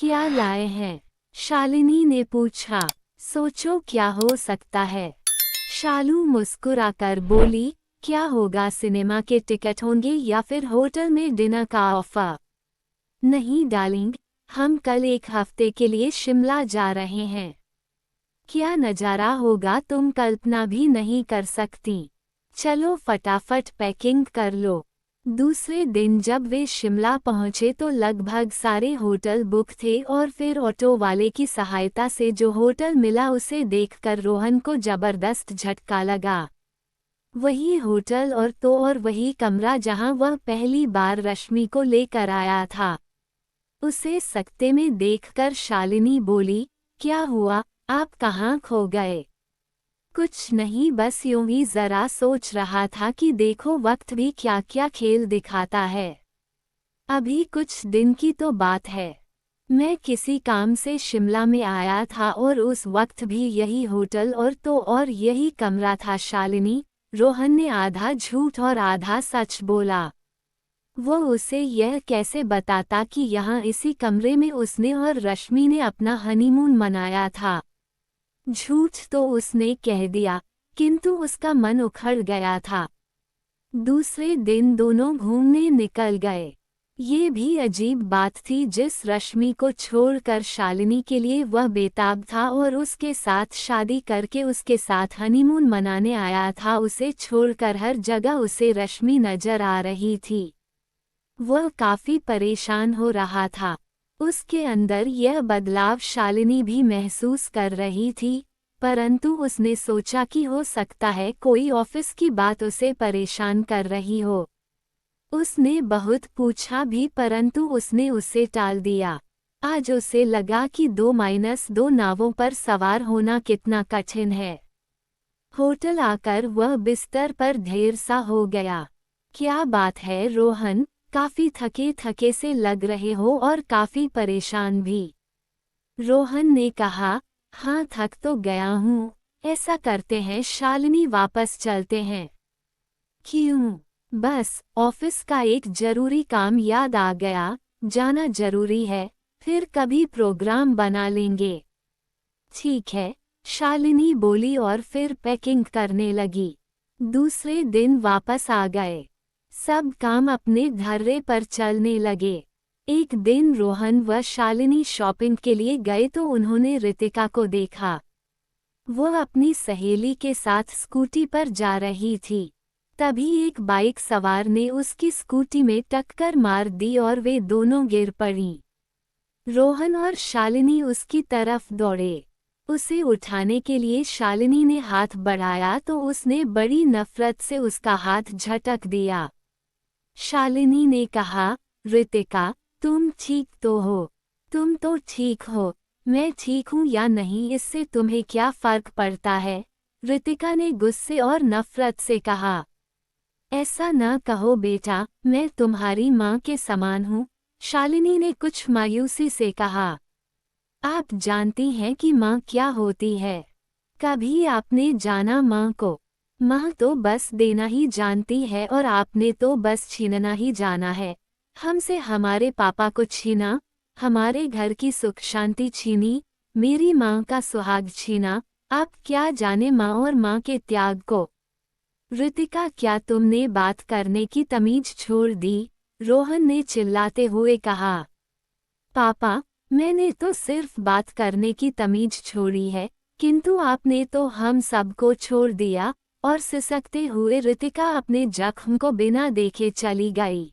क्या लाए हैं? शालिनी ने पूछा। सोचो क्या हो सकता है? शालू मुस्कुराकर बोली, क्या होगा, सिनेमा के टिकट होंगे या फिर होटल में डिनर का ऑफर। नहीं डार्लिंग, हम कल एक हफ्ते के लिए शिमला जा रहे हैं। क्या नज़ारा होगा तुम कल्पना भी नहीं कर सकती। चलो फटाफट पैकिंग कर लो। दूसरे दिन जब वे शिमला पहुंचे तो लगभग सारे होटल बुक थे और फिर ऑटो वाले की सहायता से जो होटल मिला उसे देखकर रोहन को जबरदस्त झटका लगा। वही होटल और वही कमरा जहां वह पहली बार रश्मि को लेकर आया था। उसे सकते में देखकर शालिनी बोली, क्या हुआ, आप कहाँ खो गए? कुछ नहीं, बस यूं ही जरा सोच रहा था कि देखो वक्त भी क्या क्या खेल दिखाता है। अभी कुछ दिन की तो बात है, मैं किसी काम से शिमला में आया था और उस वक्त भी यही होटल और यही कमरा था। शालिनी, रोहन ने आधा झूठ और आधा सच बोला। वो उसे यह कैसे बताता कि यहाँ इसी कमरे में उसने और रश्मि ने अपना हनीमून मनाया था। झूठ तो उसने कह दिया, किंतु उसका मन उखड़ गया था। दूसरे दिन दोनों घूमने निकल गए। ये भी अजीब बात थी, जिस रश्मि को छोड़कर शालिनी के लिए वह बेताब था और उसके साथ शादी करके उसके साथ हनीमून मनाने आया था, उसे छोड़कर हर जगह उसे रश्मि नजर आ रही थी। वह काफी परेशान हो रहा था। उसके अंदर यह बदलाव शालिनी भी महसूस कर रही थी, परंतु उसने सोचा कि हो सकता है कोई ऑफिस की बात उसे परेशान कर रही हो। उसने बहुत पूछा भी, परंतु उसने उसे टाल दिया। आज उसे लगा कि 2-2 नावों पर सवार होना कितना कठिन है। होटल आकर वह बिस्तर पर ढेर सा हो गया। क्या बात है रोहन, काफी थके थके से लग रहे हो और काफी परेशान भी। रोहन ने कहा, हाँ थक तो गया हूँ। ऐसा करते हैं शालिनी, वापस चलते हैं। क्यों? बस ऑफिस का एक जरूरी काम याद आ गया, जाना जरूरी है, फिर कभी प्रोग्राम बना लेंगे। ठीक है, शालिनी बोली और फिर पैकिंग करने लगी। दूसरे दिन वापस आ गए। सब काम अपने धर्रे पर चलने लगे। एक दिन रोहन व शालिनी शॉपिंग के लिए गए तो उन्होंने रितिका को देखा। वह अपनी सहेली के साथ स्कूटी पर जा रही थी। तभी एक बाइक सवार ने उसकी स्कूटी में टक्कर मार दी और वे दोनों गिर पड़ी। रोहन और शालिनी उसकी तरफ दौड़े। उसे उठाने के लिए शालिनी ने हाथ बढ़ाया तो उसने बड़ी नफरत से उसका हाथ झटक दिया। शालिनी ने कहा, रितिका, तुम ठीक तो हो? तुम तो ठीक हो, मैं ठीक हूँ या नहीं इससे तुम्हें क्या फर्क पड़ता है? रितिका ने गुस्से और नफरत से कहा। ऐसा न कहो बेटा, मैं तुम्हारी माँ के समान हूँ, शालिनी ने कुछ मायूसी से कहा। आप जानती हैं कि माँ क्या होती है? कभी आपने जाना माँ को? माँ तो बस देना ही जानती है और आपने तो बस छीनना ही जाना है। हमसे हमारे पापा को छीना, हमारे घर की सुख शांति छीनी, मेरी माँ का सुहाग छीना। आप क्या जाने माँ और माँ के त्याग को। रितिका, क्या तुमने बात करने की तमीज छोड़ दी? रोहन ने चिल्लाते हुए कहा। पापा, मैंने तो सिर्फ बात करने की तमीज छोड़ी है, किंतु आपने तो हम सबको छोड़ दिया। और सिसकते हुए रितिका अपने जख्म को बिना देखे चली गई।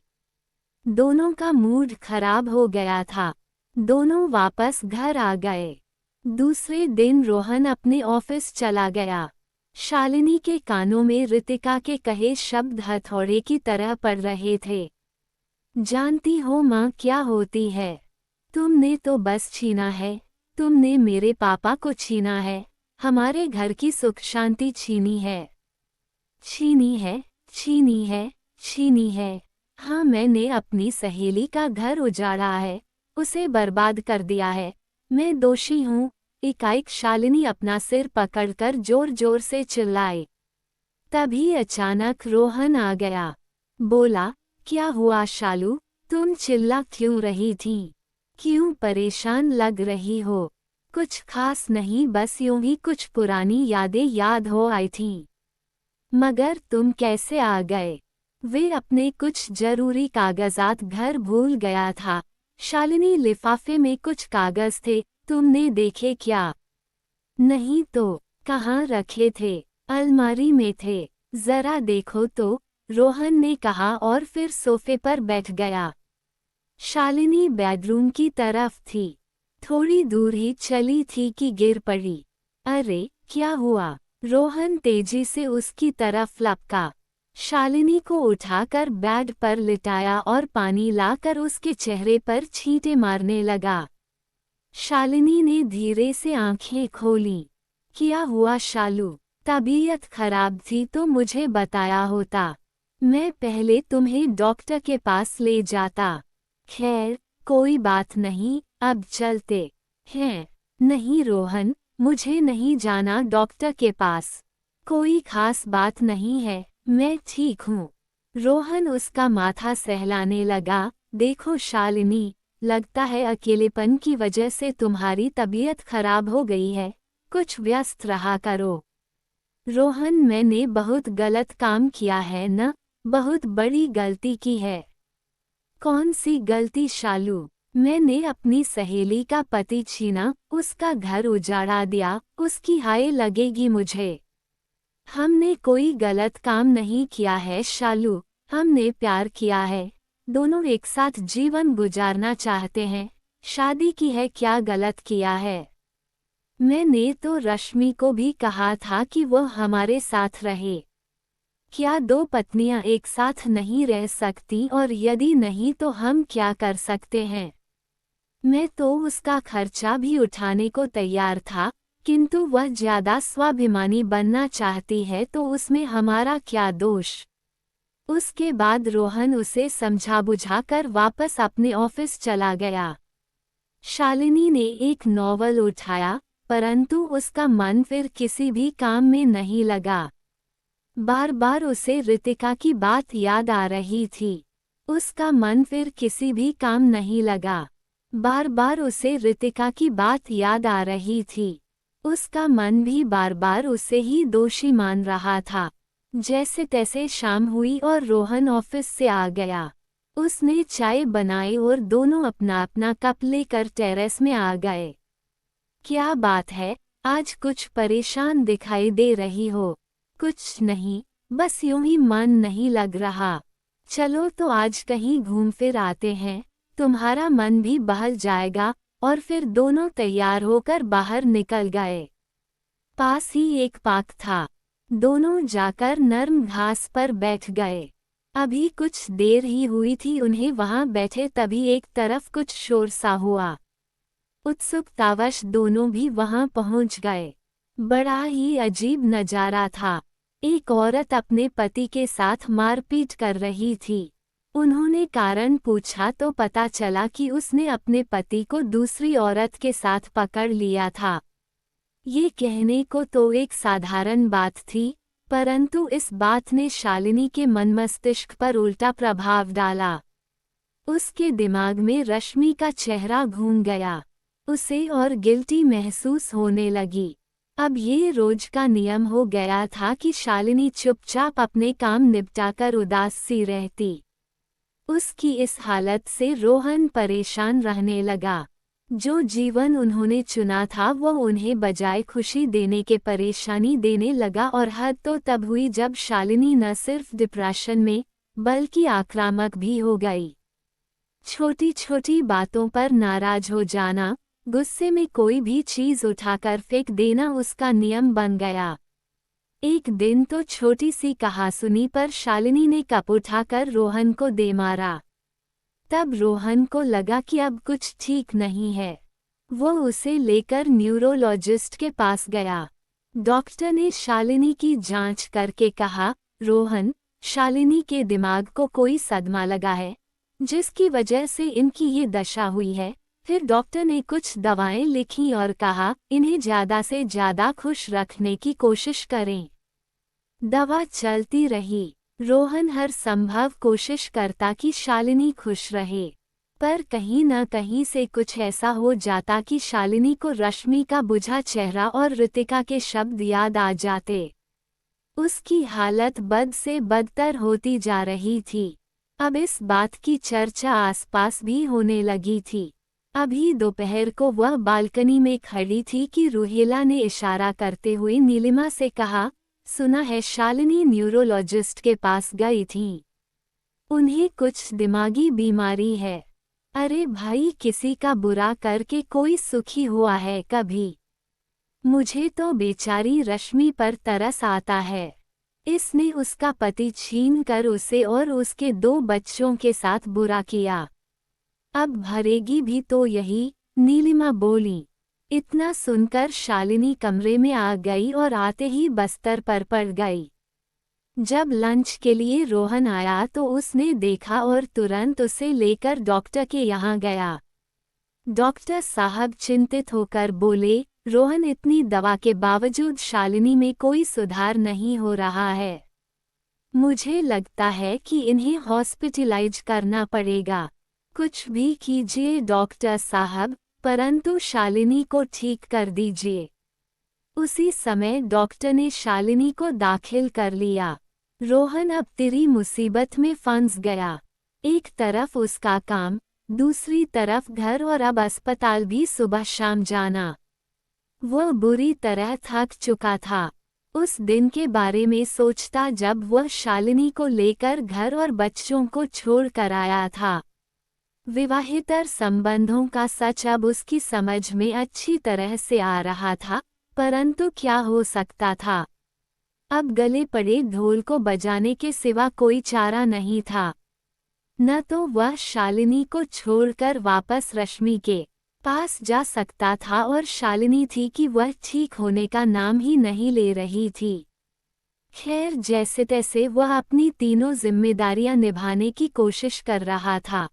दोनों का मूड खराब हो गया था। दोनों वापस घर आ गए। दूसरे दिन रोहन अपने ऑफिस चला गया। शालिनी के कानों में रितिका के कहे शब्द हथौड़े की तरह पड़ रहे थे। जानती हो माँ क्या होती है? तुमने तो बस छीना है, तुमने मेरे पापा को छीना है, हमारे घर की सुख शांति छीनी है। छीनी है, छीनी है, छीनी है। हाँ, मैंने अपनी सहेली का घर उजाड़ा है, उसे बर्बाद कर दिया है। मैं दोषी हूँ। एकाएक शालिनी अपना सिर पकड़कर जोर जोर से चिल्लाई। तभी अचानक रोहन आ गया। बोला, क्या हुआ शालू, तुम चिल्ला क्यों रही थी? क्यों परेशान लग रही हो? कुछ खास नहीं, बस यूं ही कुछ पुरानी यादें याद हो आई थीं। मगर तुम कैसे आ गए? वे अपने कुछ जरूरी कागजात घर भूल गया था। शालिनी, लिफाफे में कुछ कागज थे, तुमने देखे क्या? नहीं तो। कहाँ रखे थे? अलमारी में थे। जरा देखो तो, रोहन ने कहा और फिर सोफे पर बैठ गया। शालिनी बेडरूम की तरफ थी। थोड़ी दूर ही चली थी कि गिर पड़ी। अरे, क्या हुआ? रोहन तेजी से उसकी तरफ लपका। शालिनी को उठाकर बेड पर लिटाया और पानी लाकर उसके चेहरे पर छींटे मारने लगा। शालिनी ने धीरे से आंखें खोलीं। क्या हुआ शालू? तबीयत खराब थी तो मुझे बताया होता। मैं पहले तुम्हें डॉक्टर के पास ले जाता। खैर, कोई बात नहीं, अब चलते हैं। नहीं रोहन, मुझे नहीं जाना डॉक्टर के पास। कोई खास बात नहीं है, मैं ठीक हूँ। रोहन उसका माथा सहलाने लगा। देखो शालिनी, लगता है अकेलेपन की वजह से तुम्हारी तबीयत खराब हो गई है, कुछ व्यस्त रहा करो। रोहन, मैंने बहुत गलत काम किया है न, बहुत बड़ी गलती की है। कौन सी गलती शालू? मैंने अपनी सहेली का पति छीना, उसका घर उजाड़ा दिया, उसकी हाय लगेगी मुझे। हमने कोई गलत काम नहीं किया है शालू, हमने प्यार किया है। दोनों एक साथ जीवन गुजारना चाहते हैं। शादी की है, क्या गलत किया है? मैंने तो रश्मि को भी कहा था कि वह हमारे साथ रहे। क्या दो पत्नियां एक साथ नहीं रह सकती, और यदि नहीं तो हम क्या कर सकते हैं? मैं तो उसका खर्चा भी उठाने को तैयार था, किंतु वह ज्यादा स्वाभिमानी बनना चाहती है तो उसमें हमारा क्या दोष? उसके बाद रोहन उसे समझा बुझाकर वापस अपने ऑफिस चला गया। शालिनी ने एक नॉवल उठाया, परंतु उसका मन फिर किसी भी काम में नहीं लगा। बार बार उसे रितिका की बात याद आ रही थी। उसका मन फिर किसी भी काम नहीं लगा। बार बार उसे रितिका की बात याद आ रही थी। उसका मन भी बार बार उसे ही दोषी मान रहा था। जैसे तैसे शाम हुई और रोहन ऑफिस से आ गया। उसने चाय बनाई और दोनों अपना अपना कप लेकर टेरेस में आ गए। क्या बात है, आज कुछ परेशान दिखाई दे रही हो? कुछ नहीं, बस यूं ही मन नहीं लग रहा। चलो तो आज कहीं घूम फिर आते हैं, तुम्हारा मन भी बहल जाएगा। और फिर दोनों तैयार होकर बाहर निकल गए। पास ही एक पार्क था। दोनों जाकर नर्म घास पर बैठ गए। अभी कुछ देर ही हुई थी उन्हें वहां बैठे, तभी एक तरफ कुछ शोर सा हुआ। उत्सुकतावश दोनों भी वहां पहुंच गए। बड़ा ही अजीब नजारा था। एक औरत अपने पति के साथ मारपीट कर रही थी। उन्होंने कारण पूछा तो पता चला कि उसने अपने पति को दूसरी औरत के साथ पकड़ लिया था। ये कहने को तो एक साधारण बात थी, परंतु इस बात ने शालिनी के मन मस्तिष्क पर उल्टा प्रभाव डाला। उसके दिमाग में रश्मि का चेहरा घूम गया। उसे और गिल्टी महसूस होने लगी। अब ये रोज का नियम हो गया था कि शालिनी चुपचाप अपने काम निपटाकर उदास सी रहती। उसकी इस हालत से रोहन परेशान रहने लगा। जो जीवन उन्होंने चुना था वह उन्हें बजाय खुशी देने के परेशानी देने लगा, और हद तो तब हुई जब शालिनी न सिर्फ डिप्रेशन में बल्कि आक्रामक भी हो गई। छोटी छोटी बातों पर नाराज हो जाना, गुस्से में कोई भी चीज उठाकर फेंक देना उसका नियम बन गया। एक दिन तो छोटी सी कहासुनी पर शालिनी ने कप उठाकर रोहन को दे मारा। तब रोहन को लगा कि अब कुछ ठीक नहीं है। वो उसे लेकर न्यूरोलॉजिस्ट के पास गया। डॉक्टर ने शालिनी की जांच करके कहा, रोहन, शालिनी के दिमाग को कोई सदमा लगा है, जिसकी वजह से इनकी ये दशा हुई है। फिर डॉक्टर ने कुछ दवाएं लिखी और कहा, इन्हें ज़्यादा से ज़्यादा खुश रखने की कोशिश करें। दवा चलती रही। रोहन हर संभव कोशिश करता कि शालिनी खुश रहे, पर कहीं न कहीं से कुछ ऐसा हो जाता कि शालिनी को रश्मि का बुझा चेहरा और ऋतिका के शब्द याद आ जाते। उसकी हालत बद से बदतर होती जा रही थी। अब इस बात की चर्चा आसपास भी होने लगी थी। अभी दोपहर को वह बालकनी में खड़ी थी कि रूहेला ने इशारा करते हुए नीलिमा से कहा, सुना है शालिनी न्यूरोलॉजिस्ट के पास गई थी। उन्हें कुछ दिमागी बीमारी है। अरे भाई, किसी का बुरा करके कोई सुखी हुआ है कभी? मुझे तो बेचारी रश्मि पर तरस आता है। इसने उसका पति छीन कर उसे और उसके 2 बच्चों के साथ बुरा किया। अब भरेगी भी तो यही, नीलिमा बोली। इतना सुनकर शालिनी कमरे में आ गई और आते ही बस्तर पर पड़ गई। जब लंच के लिए रोहन आया तो उसने देखा और तुरंत उसे लेकर डॉक्टर के यहाँ गया। डॉक्टर साहब चिंतित होकर बोले, रोहन, इतनी दवा के बावजूद शालिनी में कोई सुधार नहीं हो रहा है। मुझे लगता है कि इन्हें हॉस्पिटलाइज करना पड़ेगा। कुछ भी कीजिए डॉक्टर साहब, परंतु शालिनी को ठीक कर दीजिए। उसी समय डॉक्टर ने शालिनी को दाखिल कर लिया। रोहन अब तेरी मुसीबत में फंस गया। एक तरफ उसका काम, दूसरी तरफ घर और अब अस्पताल भी सुबह शाम जाना। वह बुरी तरह थक चुका था। उस दिन के बारे में सोचता जब वह शालिनी को लेकर घर और बच्चों को छोड़ कर आया था। विवाहेतर संबंधों का सच अब उसकी समझ में अच्छी तरह से आ रहा था, परंतु क्या हो सकता था? अब गले पड़े ढोल को बजाने के सिवा कोई चारा नहीं था। न तो वह शालिनी को छोड़कर वापस रश्मि के पास जा सकता था और शालिनी थी कि वह ठीक होने का नाम ही नहीं ले रही थी। खैर, जैसे तैसे वह अपनी तीनों जिम्मेदारियां निभाने की कोशिश कर रहा था।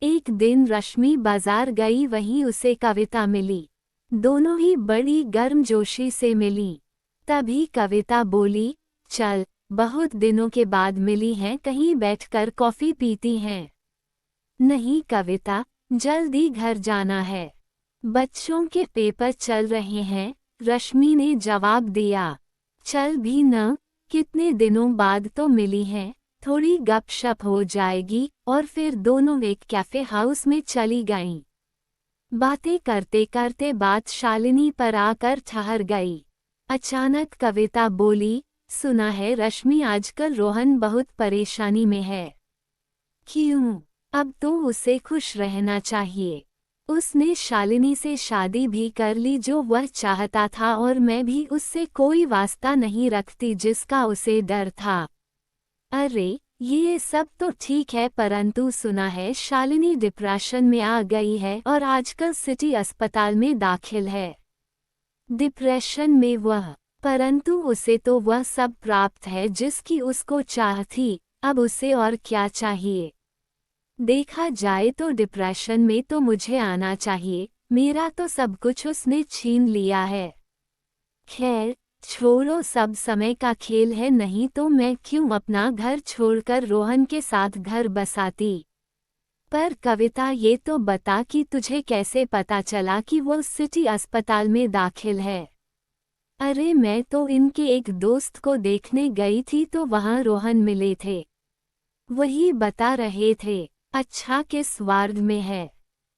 एक दिन रश्मि बाजार गई, वहीं उसे कविता मिली। दोनों ही बड़ी गर्मजोशी से मिली। तभी कविता बोली, चल, बहुत दिनों के बाद मिली हैं, कहीं बैठकर कॉफी पीती हैं। नहीं कविता, जल्दी घर जाना है। बच्चों के पेपर चल रहे हैं, रश्मि ने जवाब दिया। चल भी न, कितने दिनों बाद तो मिली हैं, थोड़ी गपशप हो जाएगी। और फिर दोनों एक कैफे हाउस में चली गईं। बातें करते करते बात शालिनी पर आकर ठहर गई। अचानक कविता बोली, सुना है रश्मि आजकल रोहन बहुत परेशानी में है। क्यों? अब तो उसे खुश रहना चाहिए। उसने शालिनी से शादी भी कर ली जो वह चाहता था, और मैं भी उससे कोई वास्ता नहीं रखती जिसका उसे डर था। अरे, ये सब तो ठीक है, परंतु सुना है शालिनी डिप्रेशन में आ गई है और आजकल सिटी अस्पताल में दाखिल है। डिप्रेशन में वह, परंतु उसे तो वह सब प्राप्त है जिसकी उसको चाह थी, अब उसे और क्या चाहिए? देखा जाए तो डिप्रेशन में तो मुझे आना चाहिए, मेरा तो सब कुछ उसने छीन लिया है। खैर, छोड़ो, सब समय का खेल है, नहीं तो मैं क्यों अपना घर छोड़कर रोहन के साथ घर बसाती। पर कविता, ये तो बता कि तुझे कैसे पता चला कि वो सिटी अस्पताल में दाखिल है? अरे, मैं तो इनके एक दोस्त को देखने गई थी तो वहाँ रोहन मिले थे, वही बता रहे थे। अच्छा, किस वार्ड में है?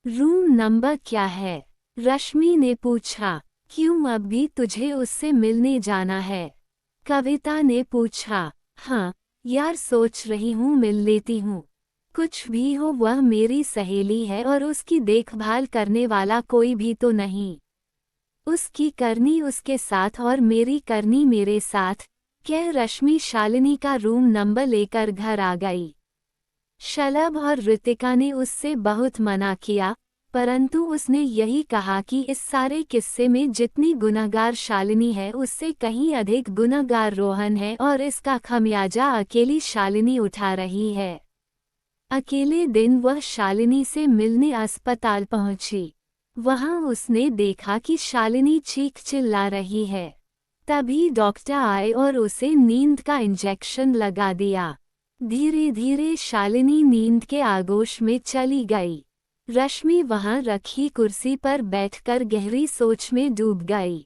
रूम नंबर क्या है? रश्मि ने पूछा। क्यों, अब भी तुझे उससे मिलने जाना है? कविता ने पूछा। हाँ यार, सोच रही हूँ मिल लेती हूँ। कुछ भी हो, वह मेरी सहेली है और उसकी देखभाल करने वाला कोई भी तो नहीं। उसकी करनी उसके साथ और मेरी करनी मेरे साथ। कह रश्मि शालिनी का रूम नंबर लेकर घर आ गई। शलभ और ऋतिका ने उससे बहुत मना किया, परंतु उसने यही कहा कि इस सारे किस्से में जितनी गुनहगार शालिनी है उससे कहीं अधिक गुनहगार रोहन है और इसका खमियाजा अकेली शालिनी उठा रही है। अकेले दिन वह शालिनी से मिलने अस्पताल पहुंची। वहां उसने देखा कि शालिनी चीख चिल्ला रही है। तभी डॉक्टर आए और उसे नींद का इंजेक्शन लगा दिया। धीरे धीरे शालिनी नींद के आगोश में चली गई। रश्मि वहां रखी कुर्सी पर बैठकर गहरी सोच में डूब गई।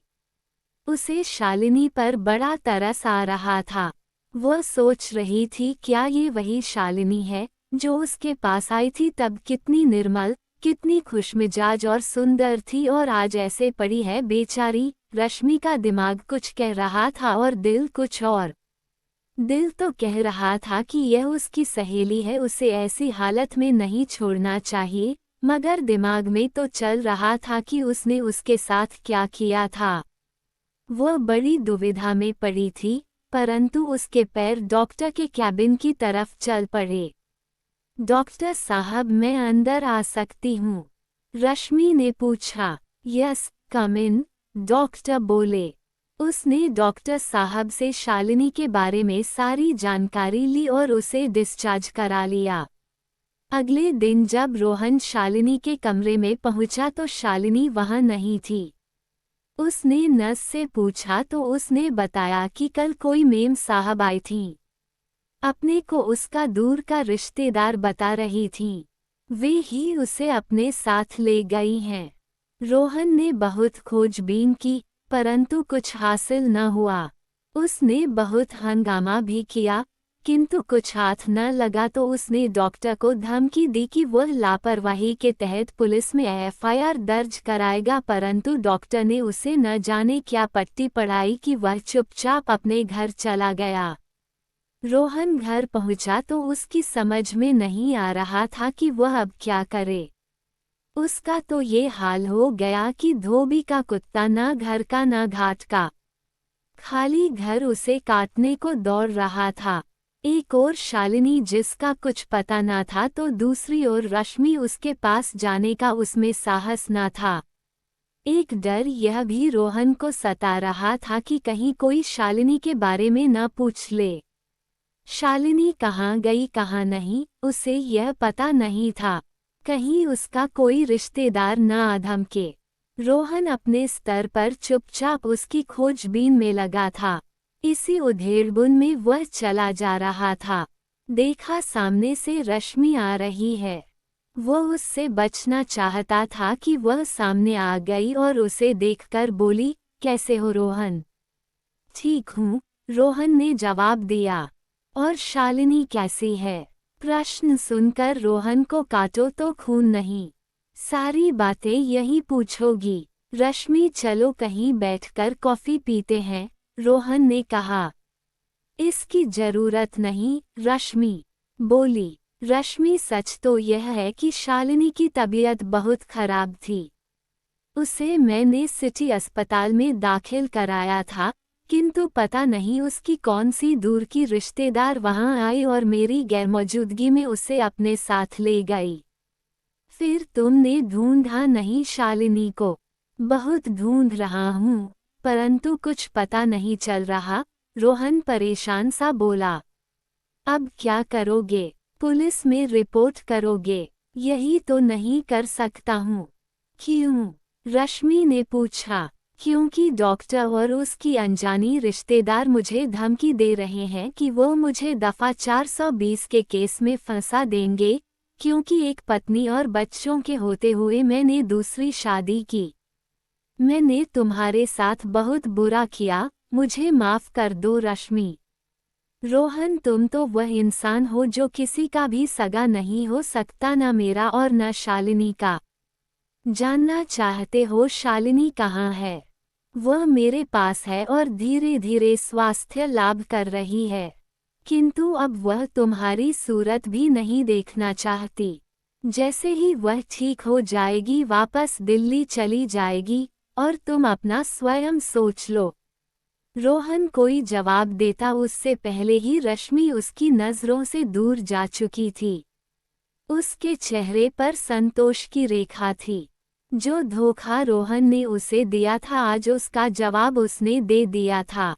उसे शालिनी पर बड़ा तरस आ रहा था। वह सोच रही थी, क्या ये वही शालिनी है जो उसके पास आई थी तब? कितनी निर्मल, कितनी खुशमिजाज और सुंदर थी, और आज ऐसे पड़ी है बेचारी। रश्मि का दिमाग कुछ कह रहा था और दिल कुछ और। दिल तो कह रहा था कि यह उसकी सहेली है, उसे ऐसी हालत में नहीं छोड़ना चाहिए, मगर दिमाग में तो चल रहा था कि उसने उसके साथ क्या किया था। वह बड़ी दुविधा में पड़ी थी, परंतु उसके पैर डॉक्टर के कैबिन की तरफ चल पड़े। डॉक्टर साहब, मैं अंदर आ सकती हूँ? रश्मि ने पूछा। यस, कम इन, डॉक्टर बोले। उसने डॉक्टर साहब से शालिनी के बारे में सारी जानकारी ली और उसे डिस्चार्ज करा लिया। अगले दिन जब रोहन शालिनी के कमरे में पहुंचा तो शालिनी वहां नहीं थी। उसने नर्स से पूछा तो उसने बताया कि कल कोई मेम साहब आई थीं। अपने को उसका दूर का रिश्तेदार बता रही थीं। वे ही उसे अपने साथ ले गई हैं। रोहन ने बहुत खोजबीन की, परंतु कुछ हासिल न हुआ। उसने बहुत हंगामा भी किया, किंतु कुछ हाथ न लगा तो उसने डॉक्टर को धमकी दी कि वह लापरवाही के तहत पुलिस में एफआईआर दर्ज कराएगा, परंतु डॉक्टर ने उसे न जाने क्या पट्टी पढ़ाई कि वह चुपचाप अपने घर चला गया। रोहन घर पहुंचा तो उसकी समझ में नहीं आ रहा था कि वह अब क्या करे। उसका तो ये हाल हो गया कि धोबी का कुत्ता न घर का न घाट का, खाली घर उसे काटने को दौड़ रहा था। एक ओर शालिनी जिसका कुछ पता न था तो दूसरी ओर रश्मि, उसके पास जाने का उसमें साहस न था। एक डर यह भी रोहन को सता रहा था कि कहीं कोई शालिनी के बारे में न पूछ ले। शालिनी कहाँ गई कहाँ नहीं, उसे यह पता नहीं था। कहीं उसका कोई रिश्तेदार न आधमके। रोहन अपने स्तर पर चुपचाप उसकी खोजबीन में लगा था। इसी उधेड़बुन में वह चला जा रहा था। देखा सामने से रश्मि आ रही है। वह उससे बचना चाहता था कि वह सामने आ गई और उसे देखकर बोली, कैसे हो रोहन? ठीक हूँ, रोहन ने जवाब दिया। और शालिनी कैसी है? प्रश्न सुनकर रोहन को काटो तो खून नहीं। सारी बातें यही पूछोगी। रश्मि, चलो कहीं बैठकर कॉफी पीते हैं, रोहन ने कहा। इसकी जरूरत नहीं, रश्मि बोली। रश्मि, सच तो यह है कि शालिनी की तबीयत बहुत खराब थी। उसे मैंने सिटी अस्पताल में दाखिल कराया था, किंतु पता नहीं उसकी कौन सी दूर की रिश्तेदार वहां आई और मेरी गैरमौजूदगी में उसे अपने साथ ले गई। फिर तुमने ढूंढा नहीं शालिनी को? बहुत ढूंढ रहा हूँ, परंतु कुछ पता नहीं चल रहा, रोहन परेशान सा बोला। अब क्या करोगे? पुलिस में रिपोर्ट करोगे? यही तो नहीं कर सकता हूँ। क्यों? रश्मि ने पूछा। क्योंकि डॉक्टर और उसकी अनजानी रिश्तेदार मुझे धमकी दे रहे हैं कि वो मुझे दफा 420 के केस में फंसा देंगे, क्योंकि एक पत्नी और बच्चों के होते हुए मैंने दूसरी शादी की। मैंने तुम्हारे साथ बहुत बुरा किया, मुझे माफ कर दो रश्मि। रोहन, तुम तो वह इंसान हो जो किसी का भी सगा नहीं हो सकता, न मेरा और न शालिनी का। जानना चाहते हो शालिनी कहाँ है? वह मेरे पास है और धीरे धीरे स्वास्थ्य लाभ कर रही है, किंतु अब वह तुम्हारी सूरत भी नहीं देखना चाहती। जैसे ही वह ठीक हो जाएगी वापस दिल्ली चली जाएगी, और तुम अपना स्वयं सोच लो। रोहन कोई जवाब देता उससे पहले ही रश्मि उसकी नजरों से दूर जा चुकी थी। उसके चेहरे पर संतोष की रेखा थी। जो धोखा रोहन ने उसे दिया था, आज उसका जवाब उसने दे दिया था।